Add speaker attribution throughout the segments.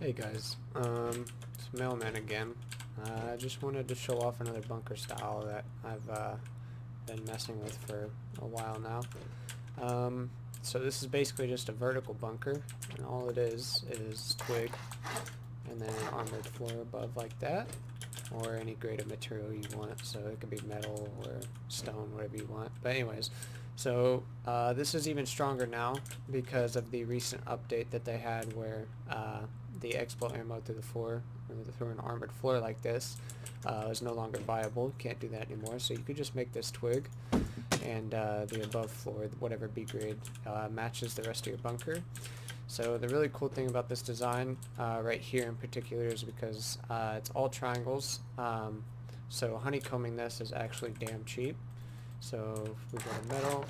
Speaker 1: Hey guys, it's Mailman again. I just wanted to show off another bunker style that I've been messing with for a while now. So this is basically just a vertical bunker, and all it is twig, and then an armored floor above like that, or any grade of material you want. So it could be metal or stone, whatever you want. But anyways, so this is even stronger now because of the recent update that they had where the expo ammo through the floor, or through an armored floor like this, is no longer viable. Can't do that anymore. So you could just make this twig, and the above floor, whatever B grade, matches the rest of your bunker. So the really cool thing about this design right here in particular is because it's all triangles. So honeycombing this is actually damn cheap. So if we go to metal,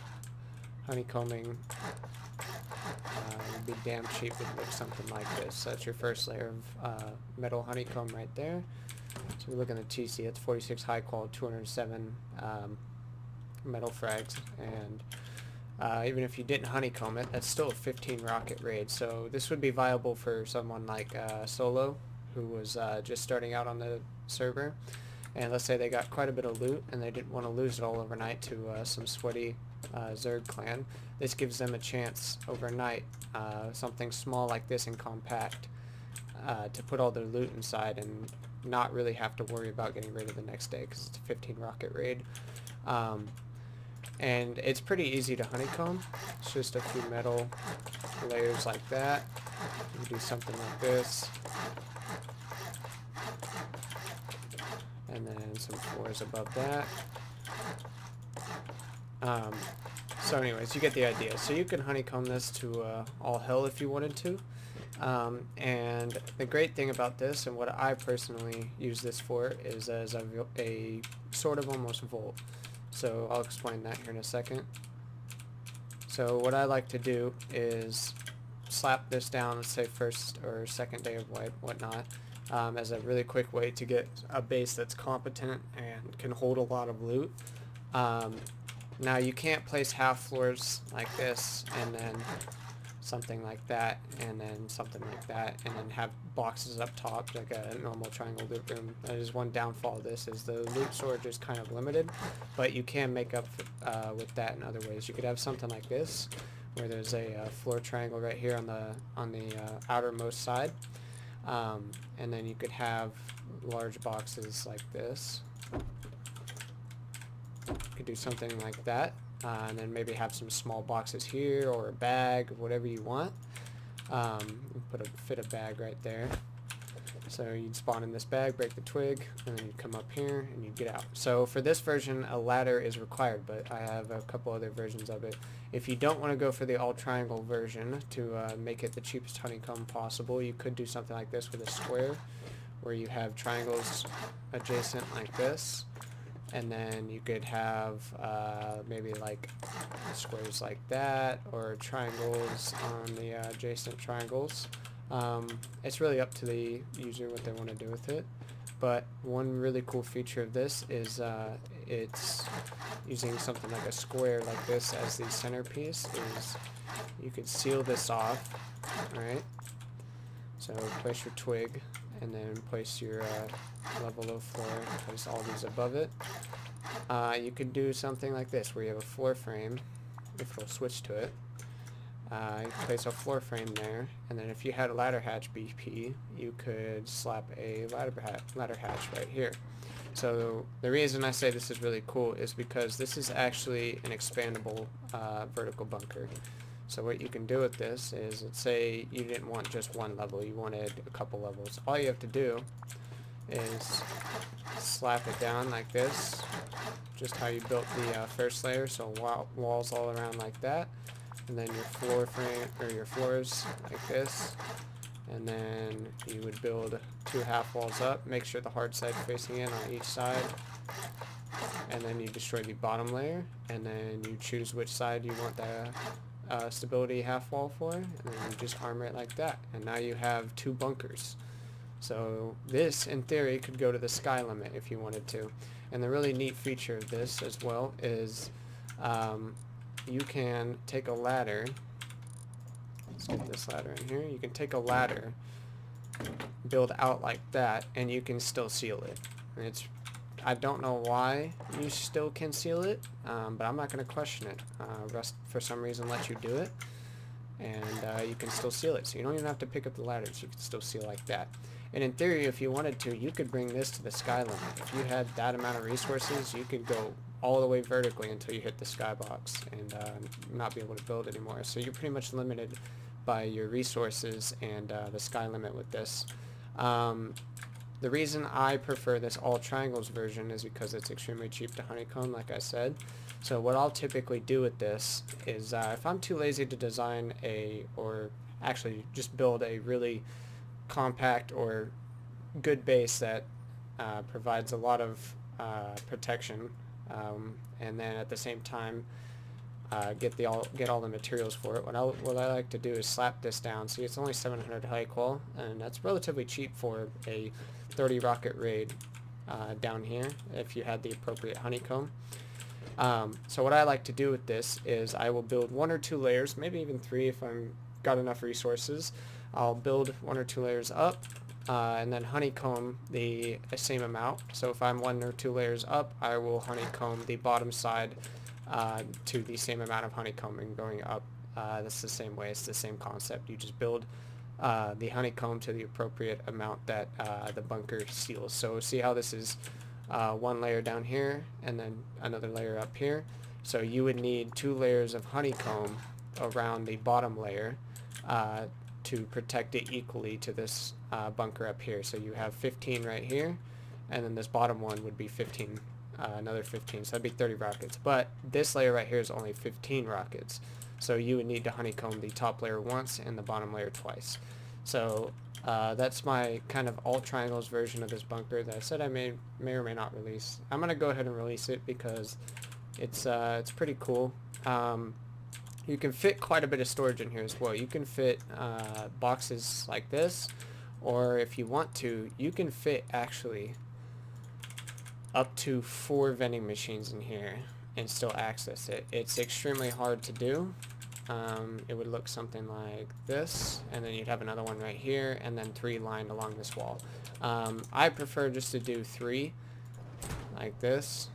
Speaker 1: honeycombing would be damn cheap. It looks something like this. So that's your first layer of metal honeycomb right there. So we look in the TC, it's 46 high qual, 207 metal frags, and even if you didn't honeycomb it, that's still a 15 rocket raid. So this would be viable for someone like Solo, who was just starting out on the server, and let's say they got quite a bit of loot and they didn't want to lose it all overnight to some sweaty Zerg clan. This gives them a chance overnight, something small like this and compact, to put all their loot inside and not really have to worry about getting rid of the next day because it's a 15 rocket raid. And it's pretty easy to honeycomb. It's just a few metal layers like that. You can do something like this, and then some floors above that. So anyways, you get the idea. So you can honeycomb this to all hell if you wanted to. And the great thing about this, and what I personally use this for, is as a sort of almost vault. So I'll explain that here in a second. So what I like to do is slap this down, let's say first or second day of wipe, whatnot, as a really quick way to get a base that's competent and can hold a lot of loot. Now you can't place half floors like this and then something like that and then something like that and then have boxes up top like a normal triangle loot room. That is one downfall of this, is the loot storage is kind of limited, but you can make up with that in other ways. You could have something like this where there's a floor triangle right here on the outermost side, and then you could have large boxes like this. You could do something like that, and then maybe have some small boxes here or a bag, whatever you want. Fit a bag right there. So you'd spawn in this bag, break the twig, and then you'd come up here and you'd get out. So for this version, a ladder is required, but I have a couple other versions of it. If you don't want to go for the all triangle version to make it the cheapest honeycomb possible, you could do something like this with a square, where you have triangles adjacent like this. And then you could have maybe like squares like that, or triangles on the adjacent triangles. It's really up to the user what they want to do with it. But one really cool feature of this is it's using something like a square like this as the centerpiece. Is you could seal this off, right? So place your twig, and then place your level of floor, place all these above it. You could do something like this, where you have a floor frame, if we'll switch to it. You place a floor frame there, and then if you had a ladder hatch BP, you could slap a ladder hatch right here. So the reason I say this is really cool is because this is actually an expandable vertical bunker. So what you can do with this is, let's say you didn't want just one level, you wanted a couple levels. All you have to do is slap it down like this, just how you built the first layer, so walls all around like that, and then your floor frame, or your floors like this, and then you would build two half walls up, make sure the hard side facing in on each side, and then you destroy the bottom layer, and then you choose which side you want the stability half wall for, and then you just armor it like that, and now you have two bunkers. So this, in theory, could go to the sky limit if you wanted to. And the really neat feature of this as well is you can take a ladder. Let's get this ladder in here. You can take a ladder build out like that, and you can still seal it. And I don't know why you still can seal it, but I'm not going to question it. Rust, for some reason, lets you do it, and you can still seal it. So you don't even have to pick up the ladders. You can still seal like that. And in theory, if you wanted to, you could bring this to the sky limit. If you had that amount of resources, you could go all the way vertically until you hit the skybox and not be able to build anymore. So you're pretty much limited by your resources and the sky limit with this. The reason I prefer this all triangles version is because it's extremely cheap to honeycomb, like I said. So what I'll typically do with this is if I'm too lazy to design or actually just build a really compact or good base that provides a lot of protection, and then at the same time get all the materials for it. What I like to do is slap this down. See, it's only 700 high qual, and that's relatively cheap for a 30 rocket raid down here if you had the appropriate honeycomb. So what I like to do with this is I will build 1 or 2 layers, maybe even 3 if I'm got enough resources. I'll build 1 or 2 layers up and then honeycomb the same amount. So if I'm 1 or 2 layers up, I will honeycomb the bottom side to the same amount of honeycombing going up. That's the same way. It's the same concept. You just build the honeycomb to the appropriate amount that the bunker seals. So see how this is 1 layer down here and then another layer up here. So you would need 2 layers of honeycomb around the bottom layer to protect it equally to this bunker up here. So you have 15 right here, and then this bottom one would be 15, another 15, so that'd be 30 rockets. But this layer right here is only 15 rockets, so you would need to honeycomb the top layer once and the bottom layer twice. So that's my kind of all triangles version of this bunker that I said I may or may not release. I'm gonna go ahead and release it because it's pretty cool. You can fit quite a bit of storage in here as well. You can fit boxes like this, or if you want to, you can fit actually up to 4 vending machines in here and still access it. It's extremely hard to do. It would look something like this, and then you'd have another one right here, and then 3 lined along this wall. I prefer just to do 3 like this.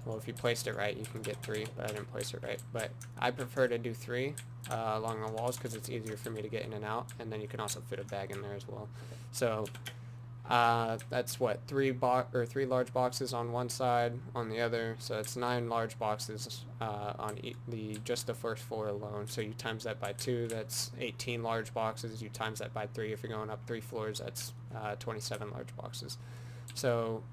Speaker 1: Well, if you placed it right, you can get 3, but I didn't place it right. But I prefer to do 3 along the walls because it's easier for me to get in and out, and then you can also fit a bag in there as well. So that's what, 3 large boxes on one side, on the other. So it's 9 large boxes on just the first floor alone. So you times that by 2, that's 18 large boxes. You times that by 3, if you're going up 3 floors, that's 27 large boxes. So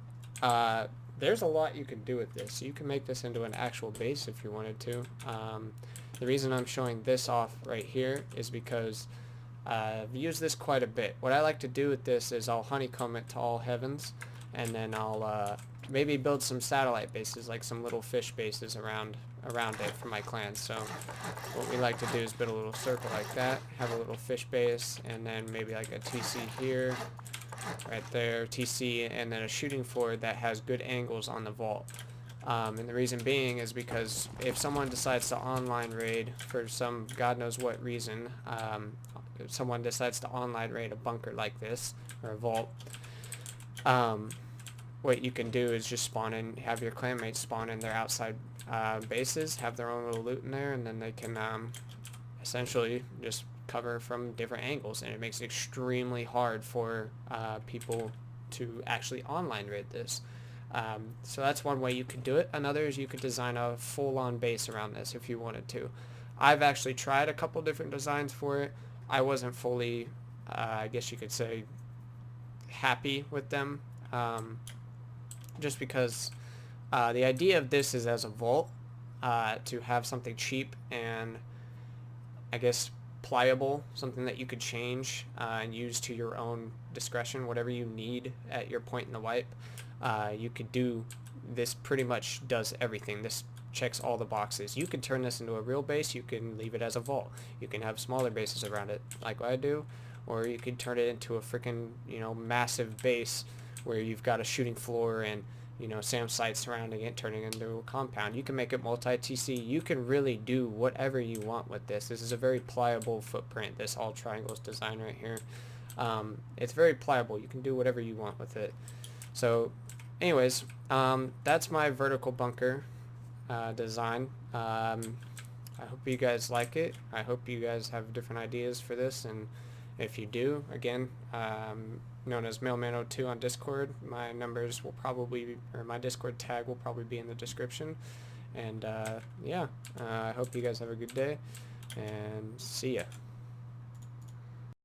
Speaker 1: there's a lot you can do with this. You can make this into an actual base if you wanted to. The reason I'm showing this off right here is because I've used this quite a bit. What I like to do with this is I'll honeycomb it to all heavens, and then I'll maybe build some satellite bases, like some little fish bases around it for my clan. So what we like to do is build a little circle like that, have a little fish base, and then maybe like a TC here, right there, TC, and then a shooting floor that has good angles on the vault. And the reason being is because if someone decides to online raid for some God knows what reason, if someone decides to online raid a bunker like this, or a vault, what you can do is just spawn in, have your clanmates spawn in their outside bases, have their own little loot in there, and then they can essentially just cover from different angles, and it makes it extremely hard for people to actually online raid this. So that's one way you could do it. Another is you could design a full-on base around this if you wanted to. I've actually tried a couple different designs for it. I wasn't fully, I guess you could say, happy with them, just because the idea of this is as a vault, to have something cheap and I guess pliable, something that you could change and use to your own discretion, whatever you need at your point in the wipe. You could do this. Pretty much does everything. This checks all the boxes. You can turn this into a real base. You can leave it as a vault. You can have smaller bases around it like I do, or you could turn it into a freaking massive base where you've got a shooting floor and you know, SAM site surrounding it, turning it into a compound. You can make it multi-TC. You can really do whatever you want with this. This is a very pliable footprint, this all triangles design right here. It's very pliable. You can do whatever you want with it. So anyways, that's my vertical bunker design. I hope you guys like it. I hope you guys have different ideas for this, and if you do, again, known as Mailman02 on Discord, my numbers will probably be, or my Discord tag will probably be in the description. And yeah, I hope you guys have a good day, and see ya.